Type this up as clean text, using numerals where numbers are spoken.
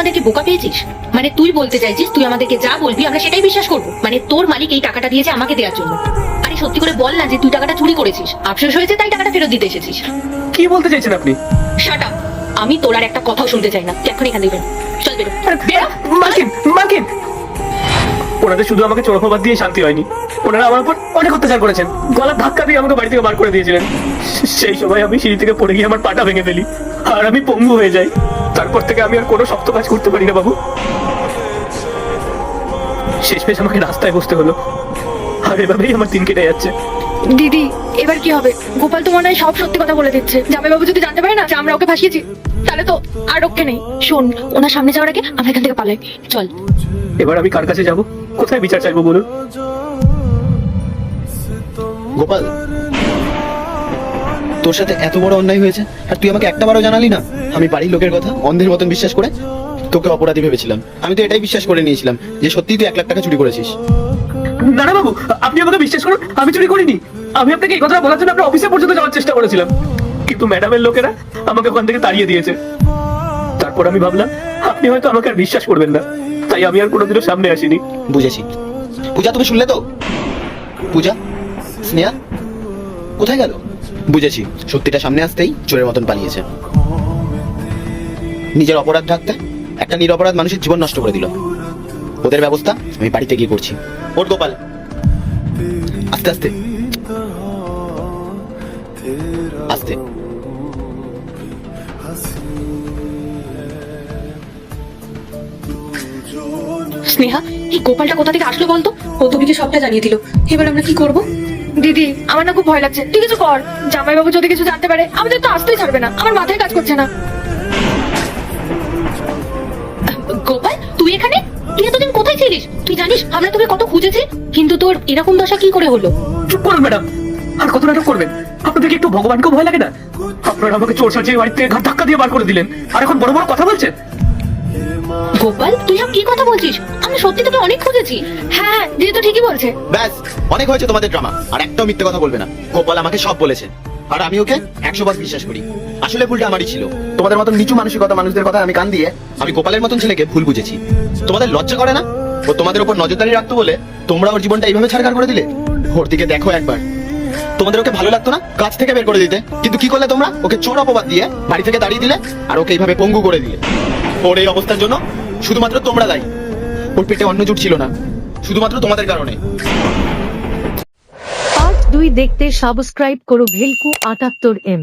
আমাদেরকে বোকা পেয়েছিস? মানে তুই বলতে চাইছিস তুই আমাদেরকে যা বলবি আমরা সেটাই বিশ্বাস করবো? মানে তোর মালিক এই টাকাটা দিয়েছে আমাকে দেওয়ার জন্য। আরে সত্যি করে বল না যে তুই টাকাটা চুরি করেছিস, আফসোস হয়েছে তাই টাকাটা ফেরত দিতে এসেছিস। কি বলতে চাইছেন আপনি? শাট আপ, আমি তোর আর একটা কথাও শুনতে চাই না, তুই এখন এখান থেকে বেরো। চল বেরো বেরো। মার্কিন মার্কিন, ওনাদের শুধু আমাকে চোর অপবাদ দিয়ে শান্তি হয়নি, ওনারা আমার উপর অনেক অত্যাচার করেছেন। গলার ধাক্কা দিয়ে আমাকে বাড়ি থেকে বার করে দিয়েছিলেন। সেই সময় আমি সিঁড়ি থেকে পড়ে গিয়ে আমার পাটা ভেঙে ফেলি, আর আমি পঙ্গু হয়ে যাই। তারপর থেকে আমি আর কোনো শক্ত কাজ করতে পারি না বাবু। শেষমেশ আমাকে রাস্তায় বসতে হলো, আর এভাবেই আমার দিন কেটে যাচ্ছে। দিদি এবার কি হবে? গোপাল তো মনে হয় সব সত্যি কথা বলে দিচ্ছে। জামাইবাবু যদি জানতে পারে না যে আমরা ওকে ফাঁসিয়েছি, তাহলে তো আর রক্ষে নেই। শোন, ওনার সামনে যাওয়ার আগে আমরা এখান থেকে পালাই। চল। এবার আমি কার কাছে যাব, কোথায় বিচার চাইবো বলুন? গোপাল, তোর সাথে এত বড় অন্যায় হয়েছে আর তুই আমাকে একটা বারও জানালি না? আমি বাড়ির লোকের কথা অন্ধের মতন বিশ্বাস করে তোকে অপরাধী ভেবেছিলাম। আমি তো এটাই বিশ্বাস করে নিয়েছিলাম যে সত্যিই তুই 1,00,000 টাকা চুরি করেছিস। না না বাবু, আপনি আমাকে বিশ্বাস করুন, আমি চুরি করিনি। আমি আপনাকে এই কথাটা বলার জন্য আপনার অফিসে পর্যন্ত যাওয়ার চেষ্টা করেছিলাম, কিন্তু ম্যাডামের লোকেরা আমাকে ওখান থেকে তাড়িয়ে দিয়েছে। তারপর আমি ভাবলাম আপনি হয়তো আমাকে আর বিশ্বাস করবেন না, তাই আমি আর কোনোদিনও সামনে আসিনি। বুঝেছি। পূজা, তুমি শুনলে তো? পূজা, স্নেহা কোথায় গেল? বুঝেছি, সত্যিটা সামনে আসতেই চোরের মতন পালিয়েছে। নিজের অপরাধ ঢাকতে একটা নিরপরাধ মানুষের জীবন নষ্ট করে দিল। ওদের ব্যবস্থা আমি বাড়িতে গিয়ে করছি। ওর গোপাল, আস্তে আস্তে আস্তে। স্নেহা, এই গোপালটা কোথা থেকে আসলো বলতো? ও তোকে সবটা জানিয়ে দিল, এবার আমরা কি করব? দিদি আমার না খুব ভয় লাগছে, তুই কিছু কর। জামাইবাবু যদি কিছু জানতে পারে আমাদের তো আসতেই ছাড়বে না। আমার মাথায় কাজ করছে না। গোপাল, তুই এখানে? তুই এতদিন কোথায় ছিলিস? তুই জানিস আমরা তোকে কত খুঁজেছি, কিন্তু তোর এরকম দশা কি করে হলো? চুপ করুন ম্যাডাম, আর কত নাটক করবেন? আপনাদেরকে একটু ভগবানকে ভয় লাগে না? আপনারা আমাকে চোর সাজিয়ে বাড়ি থেকে ঘাট ধাক্কা দিয়ে বার করে দিলেন, আর এখন বড় বড় কথা বলছেন। গোপাল, তুই সব কি কথা বলছিস? আমরা সত্যি তোকে অনেক খুঁজেছি। হ্যাঁ দিদি তো ঠিকই বলছে। ব্যাস, অনেক হয়েছে তোমাদের ড্রামা। আর একটাও মিথ্যে কথা বলবে না। গোপাল আমাকে সব বলেছে, আর আমি ওকে 100 বার বিশ্বাস করি। আসলে ভুলটা আমারই ছিল। তোমাদের মতন নিচু মানসিকতা মানুষদের কথা আমি কান দিয়ে আমি গোপালের মতন ছেলেকে ভুল বুঝেছি। তোমাদের লজ্জা করে না? ও তোমাদের উপর নজরদারি রাখতো বলে তোমরা ওর জীবনটা এইভাবে ছাড়খাড় করে দিলে। ওর দিকে দেখো একবার। তোমাদের ওকে ভালো লাগতো না কাজ থেকে বের করে দিতে, কিন্তু কি করলে তোমরা? ওকে চোর অপবাদ দিয়ে বাড়ি থেকে তাড়িয়ে দিলে, আর ওকে এইভাবে পঙ্গু করে দিলে। ওর এই অবস্থার জন্য শুধুমাত্র তোমরা দায়ী। ওর পেটে অন্ন জুট ছিল না, শুধুমাত্র তোমাদের কারণে। পার্ট 2 দেখতে সাবস্ক্রাইব করো ভেলকু 78M।